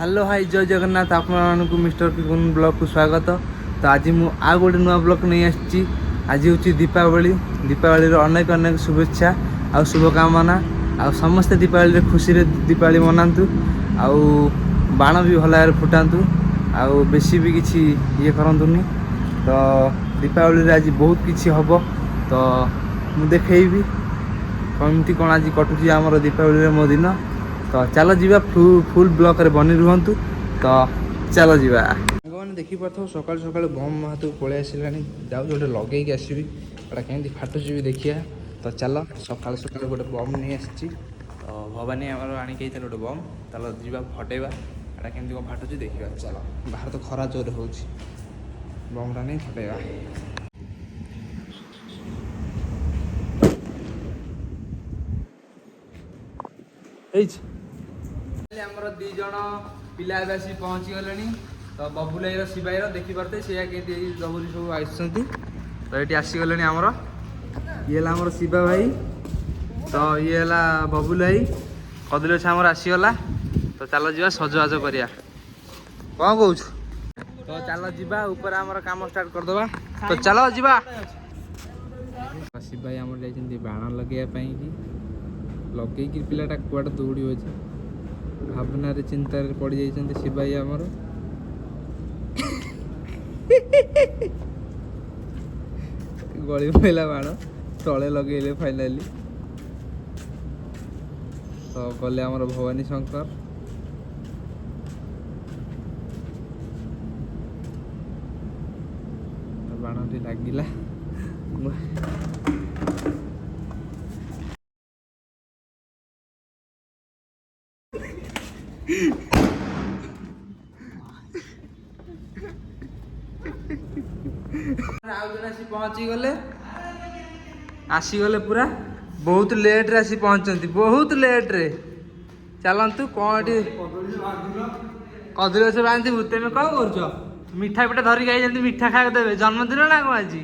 Hello hi जय जगन्नाथ आपको mister पिकुन blog को स्वागत। तो आज मु आ गोटे नुआ ब्लॉग नहीं आसी। आज हूँ दीपावली। दीपावली अनेक अनेक शुभेच्छा आ शुभकामना। आ समस्ते दीपावली खुशी रे दीपावली मनातु। आउ बाण भी भल भाव फुटातु। आउ बेसी भी किसी ये करतुनि। तो दीपावली रे आज बहुत किसी हम। तो मु देखी कमती कौन आज कटुची आमर दीपावली मो दिन। तो चलो जीवा फुल ब्लॉक रे बनी रुहतु। तो चलो जीवा मैंने देखी पार्थ सका सका बम हाथ पलि आसला जाऊँ गोटे लगे आसवि गोटा कमी फाटुची भी देखिए। तो चलो सका सका गोटे बम नहीं आसी। तो भवानी आमर आणिक गोटे बम चलो जीवा फटेवा एटा केमती कौन फाटुची देखा। चलो बाहर तो खरा जोर हो बमटा नहीं फटेवा। आमर दी जन पिला आसी पहुँची गले। तो बबुलाई शिवाई देखी पारे से दबुरी सब आसुँच। तो ये आसीगले आमर ये आमर शिवा भाई। तो ये है बबुलाई कदली गछ आमर आसीगला। तो चलो जी सजबाज करिया कौन कौच। तो चलो जी ऊपर आमर काम स्टार्ट करदे। तो चलो जी शिवाई आमर जाइए बाण लगे लगे पिलाटा कुआड़े दौड़ी अच्छे भावना रे चिंतार पड़ जाइए शिवाई आमर। गली पड़ा बाण तले लगे फाइनाली। तो गले आमर भवानी शंकर। बाण टी लगिला पहुंची गले आसीगले पूरा बहुत लेट रे आसी पहुंचती बहुत लेट रे। चलतु कौन कदली गछ बांधु तुम कौन कर मिठा पिठा धरिक आई मिठा खाया देवे जन्मदिन ना कौन आज।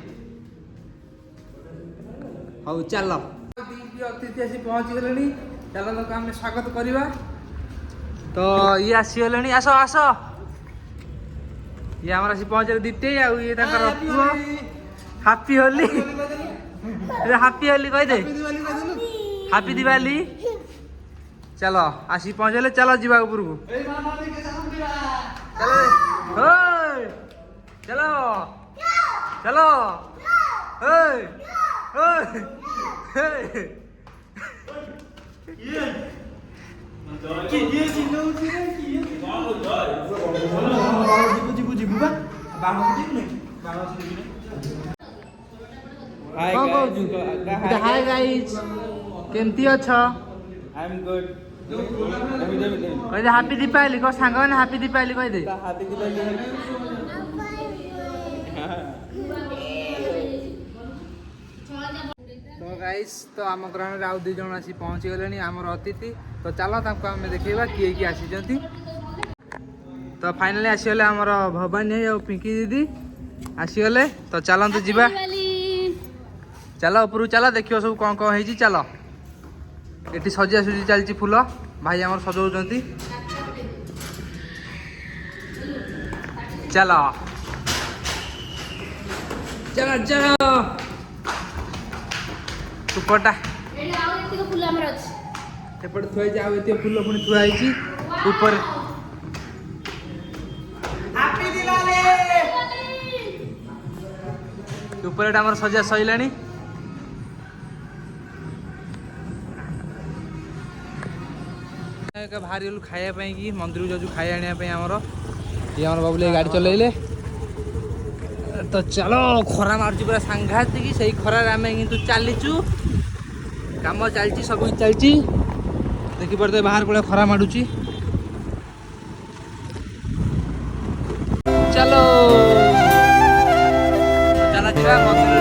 हौ चल अतिथि आसी पहुंची गले। चलो आम स्वागत करवा। तो ये आसीगले आस आस ये आमर आसी पहुंचे दीप्ति आ ये हापी होली हापी होली कह दे हापी दिवाली। चलो आसी पहुंचे चलो जीवा ऊपर को चलो चलो हाय गाइस केमती अच्छा आई एम गुड कह दे हैप्पी दीपावली को सांग मैंने हैप्पी दीपावली कह दे हैप्पी दीपावली। तो गाइस तो आम ग्रहण आउ दी जन आसी पहुंची गले आमर अतिथि। तो चलो आम देखा किए किए आसी। तो फाइनाली आसीगले आमर भवानी और पिंकी दीदी आसीगले। तो चलतु जीवा चलो ऊपर चलो देखियो सब कौन कौन है। चलो ये सजा सुजी चलती फुल भाई आमर सजाऊँ। चलो चलो चलो ऊपरटा एपटे थुआई आउ ये फुल पुणी थुआई ऊपर। ऊपर आमर सजा सैला। बाहरी गलु खायापाई कि मंदिर जाऊँ खाई आने आमर ये आम बाबुल गाड़ी चलैले। तो चलो खरा मार्च पूरा सांघातिक से खरार आम कि चलीचु कम चलती सब चलती देखी पारे बाहर को खरा माड़ुची। चलो चला जा मंदिर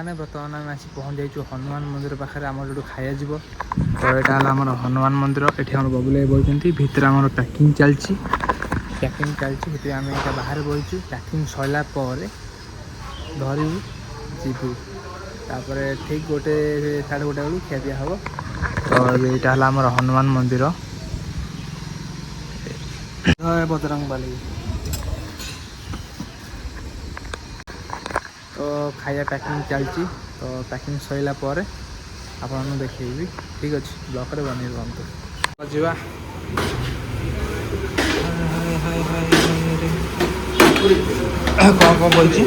ସାଙ୍ଗମାନେ ବର୍ତ୍ତମାନ ଆମେ ଆସି ପହଞ୍ଚି ଯାଇଛୁ ହନୁମାନ ମନ୍ଦିର ପାଖରେ ଆମର ଯେଉଁଠୁ ଖାଇବା ଯିବ। ତ ଏଇଟା ହେଲା ଆମର ହନୁମାନ ମନ୍ଦିର। ଏଠି ଆମର ବବୁଲ ଭାଇ ବସିଛନ୍ତି, ଭିତରେ ଆମର ପ୍ୟାକିଂ ଚାଲିଛି। ସେଥିପାଇଁ ଆମେ ଏଇଟା ବାହାରେ ବସିଛୁ। ପ୍ୟାକିଂ ସରିଲା ପରେ ଧରିବୁ ଯିବୁ, ତାପରେ ଠିକ୍ 1 ସାଢ଼େ 1 ବେଳକୁ ଖିଆ ପିଆ ହେବ। ତ ଏଇଟା ହେଲା ଆମର ହନୁମାନ ମନ୍ଦିର ବଜରଙ୍ଗବାଲି। ତ ଖାଇବା ପ୍ୟାକିଂ ଚାଲିଛି। ତ ପ୍ୟାକିଂ ସରିଲା ପରେ ଆପଣଙ୍କୁ ଦେଖେଇବି। ଠିକ୍ ଅଛି, ବ୍ଲକରେ ବନେଇ ରୁହନ୍ତୁ। ଯିବା। କ'ଣ ବଲଛି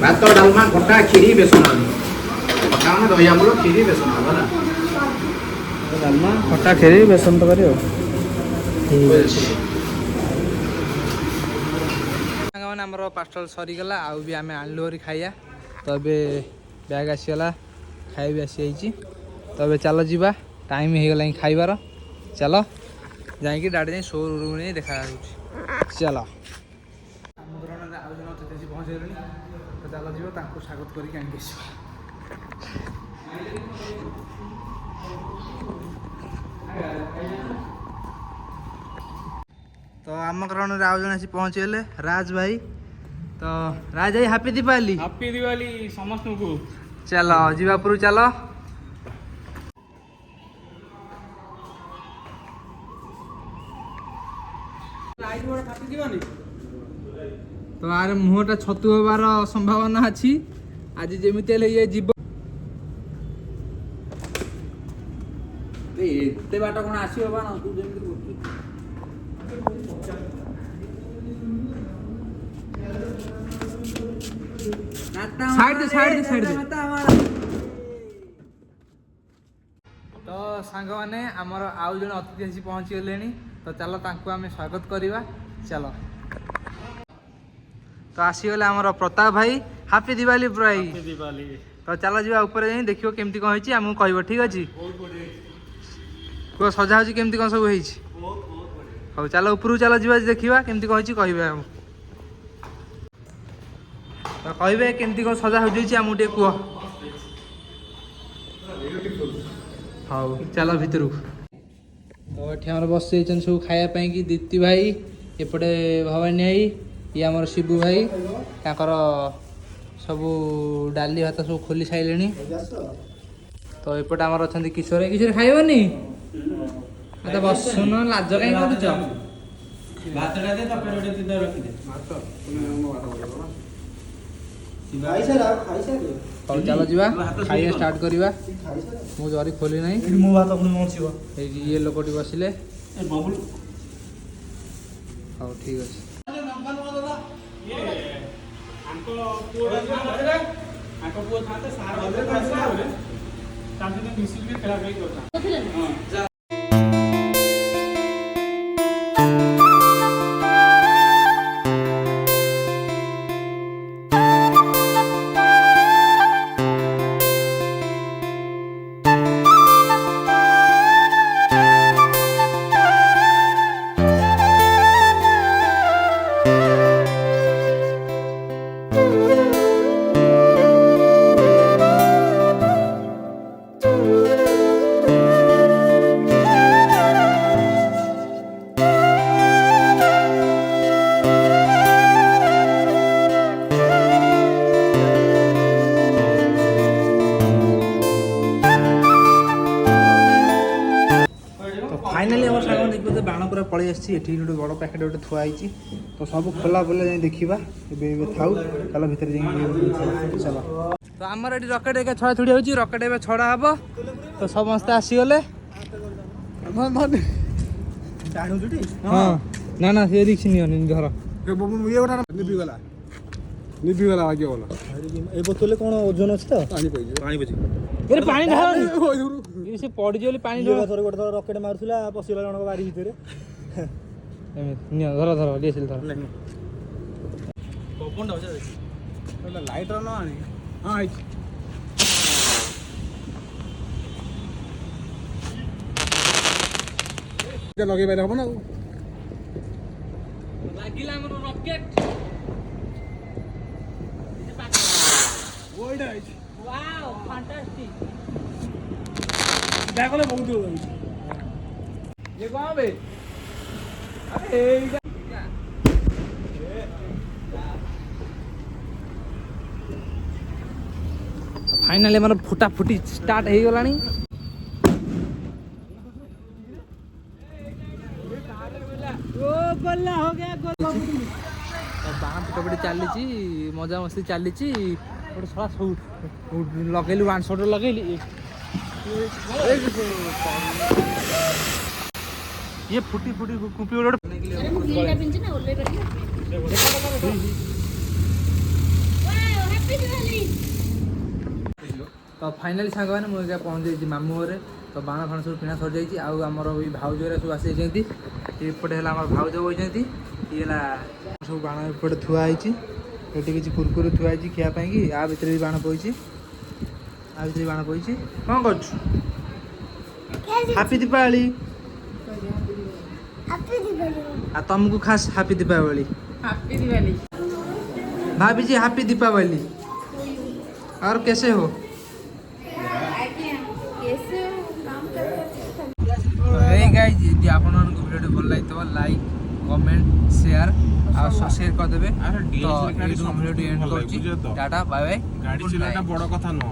ଭାତ ଡାଲମା ଖଟା କ୍ଷୀରି ବେସନ ଖଟା ମାନେ ଦହି ଆମ୍ବୁଲ କ୍ଷୀରି ବେସନ ହେଲା ଡାଲମା ଖଟା କ୍ଷୀରି ବେସନ ତରକାରୀ ଆଉ ସାଙ୍ଗମାନେ ଆମର ପାର୍ସଲ ସରିଗଲା। ଆଉ ବି ଆମେ ଆଣିଲୁ ହେରି ଖାଇବା। ତ ଏବେ ବ୍ୟାଗ୍ ଆସିଗଲା, ଖାଇବା ବି ଆସିଯାଇଛି। ତ ଏବେ ଚାଲ ଯିବା, ଟାଇମ୍ ହେଇଗଲାଣି ଖାଇବାର। ଚାଲ ଯାଇକି ଡାଇରେକ୍ଟ ଯାଇ ସୋରୁମ୍ ଯାଇ ଦେଖା ହେଉଛି। ଚାଲ। ଆମ ଗ୍ରହଣରେ ଆଉ ଜଣେ ଅତିଥି ଆସି ପହଞ୍ଚିଗଲେଣି। ତ ଚାଲ ଯିବା, ତାଙ୍କୁ ସ୍ୱାଗତ କରିକି ଆଣିକି ଆସିବା। ତ ଆମ ଗ୍ରହଣରେ ଆଉ ଜଣେ ଆସି ପହଞ୍ଚିଗଲେ, ରାଜ ଭାଇ। ତ ରାଜ ଭାଇ ହାପି ଦୀପାବଳି। ହାପି ଦିୱାଲି ସମସ୍ତଙ୍କୁ। ଚାଲ ଯିବା ଉପରକୁ ଚାଲ। ତ ଆର ମୁହଁଟା ଛତୁ ହେବାର ସମ୍ଭାବନା ଅଛି। ଆଜି ଯେମିତି ହେଲେ ଇଏ ଯିବ। ଏତେ ବାଟ କଣ ଆସିବ ବା ତୁ ଯେମିତି କରୁଛୁ ସାଇଡ ଦେ। ତ ସାଙ୍ଗମାନେ ଆମର ଆଉ ଜଣେ ଅତିଥି ଆସି ପହଞ୍ଚିଗଲେଣି। ତ ଚାଲ ତାଙ୍କୁ ଆମେ ସ୍ୱାଗତ କରିବା। ଚାଲ। ତ ଆସିଗଲେ ଆମର ପ୍ରତାପ ଭାଇ। ହାପି ଦିୱାଲି ଭାଇ। ତ ଚାଲ ଯିବା ଉପରେ ଯାଇ ଦେଖିବ କେମିତି କ'ଣ ହେଇଛି, ଆମକୁ କହିବ। ଠିକ୍ ଅଛି। କୁହ ସଜା ହେଉଛି କେମିତି କ'ଣ ସବୁ ହେଇଛି। ହଉ ଚାଲ ଉପରକୁ ଚାଲ ଯିବା, ଦେଖିବା କେମିତି କ'ଣ ହେଇଛି କହିବେ ଆମକୁ। ତ କହିବେ କେମିତି କ'ଣ ସଜା ହୋଇଯାଇଛି ଆମକୁ ଟିକେ କୁହ। ହଉ ଚାଲ ଭିତରକୁ। ତ ଏଠି ଆମର ବସିଯାଇଛନ୍ତି ସବୁ ଖାଇବା ପାଇଁକି ଦୀପ୍ତି ଭାଇ, ଏପଟେ ଭବାନୀ ଭାଇ, ଇଏ ଆମର ଶିବୁ ଭାଇ। ତାଙ୍କର ସବୁ ଡାଲି ଭାତ ସବୁ ଖୋଲି ସାରିଲେଣି। ତ ଏପଟେ ଆମର ଅଛନ୍ତି କିଶୋର। କିଶୋର ଖାଇବନି? ତ ବସୁନ, ଲାଜ କାହିଁ କରୁଛ? ହଉ ଚାଲ ଯିବା, ଖାଇବା ଷ୍ଟାର୍ଟ କରିବା। ମୁଁ ଜରି ଖୋଲି ନାହିଁ। ଏଇଠି ଇଏ ଲୋକଟି ବସିଲେ। ହଉ ଠିକ୍ ଅଛି। फाइनाली आम साग देखिए बाण पूरा पलि आसी गोटे बड़ पैकेट गोटे थुआ तो सब खोला बोले जाए देखा था चलो भितर चल तो आमर ये रकेट एक छड़ा छुड़ी हो रकेट ए छड़ा हम तो समस्ते आसीगले हाँ ना ना सी रिक्स नहीं घर निभिगला निभिगला आगे बोला ए बोतल कौन ओजन अछि त पानी पई पानी पई ए पानी ढाल से पड़ जे पानी ढाल थोर गोटे रॉकेट मारथुला पसिला जणक बारी भितरे नियो धर धर डीएसएल धर पपन ढा लाइटर न आनी हां ଲଗେଇ ପାଇଲେ ହବ ନା ଆଉ। ଲାଗିଲା ଆମର ରକେଟ ଓଇଟା ହେଇଛି ୱାଓ ଫାଣ୍ଟାଷ୍ଟିକ ଯାହା କଲେ ବହୁତ ଦୂର ଯାଉଛି। ଇଏ କଣ ବେ ଆରେ ଏଇଟା ଫାଇନାଲି ଆମର ଫୁଟା ଫୁଟି ଷ୍ଟାର୍ଟ ହେଇଗଲାଣି। ବାଣ ଫୁଟାଫୁଟି ଚାଲିଛି, ମଜାମସ୍ତି ଚାଲିଛି। ଗୋଟେ ଶଳା ଲଗେଇଲି ୱାନ୍ ଶଟ୍ ଲଗେଇଲି ଇଏ ଫୁଟି ଫୁଟି କୁମ୍ପି ଗୋଟେ अरे ମୁଁ ଗ୍ରୀନଟା ପିନ୍ଧଛି ନା ଓଲେଇ ପାରିବି ହ୍ୟାପି ଦିୱାଲି। ତ ଫାଇନାଲି ସାଙ୍ଗମାନେ ମୁଁ ଏକା ପହଞ୍ଚିଯାଇଛି ମାମୁଁ ଘରେ। ତ ବାଣ ଫାଣ ସବୁ କିଣା ସରିଯାଇଛି। ଆଉ ଆମର ଏଇ ଭାଉଜରେ ସବୁ ଆସିଯାଇଛନ୍ତି। ଏପଟେ ହେଲା ଆମର ଭାଉଜ ବଇଛନ୍ତି। ଇଏ ହେଲା ସବୁ ବାଣ ଏପଟେ ଥୁଆ ହେଇଛି। ଏଠି କିଛି କୁରକୁରି ଥୁଆ ହେଇଛି ଖିଆ ପାଇଁକି। ଆ ଭିତରେ ବି ବାଣ ପଇଛି। ଆ ଭିତରେ ବି ବାଣ ପଇଛି। କ'ଣ କରୁଛୁ? ହାପି ଦୀପାବଳି। ଆଉ ତମକୁ ଖାସ୍ ହାପି ଦୀପାବଳି। ହାପି ଦିୱାଲି। भाभी जी हैप्पी दीपावली। और कैसे हो? hey guys, ଯଦି ଆପଣମାନଙ୍କୁ ଭିଡ଼ିଓଟି ଭଲ ଲାଗିଥିବ ଲାଇକ୍ କମେଣ୍ଟ ସେୟାର ଆଉ ସବସ୍କ୍ରାଇବ୍ କରିଦେବେ। ତ ଏଇଠୁ ଭିଡ଼ିଓଟି ଏଣ୍ଡ କରୁଛି। Ta ta bye bye. ଗାଡ଼ି ଚଲେଇବାଟା ବଡ଼ କଥା ନୁହଁ।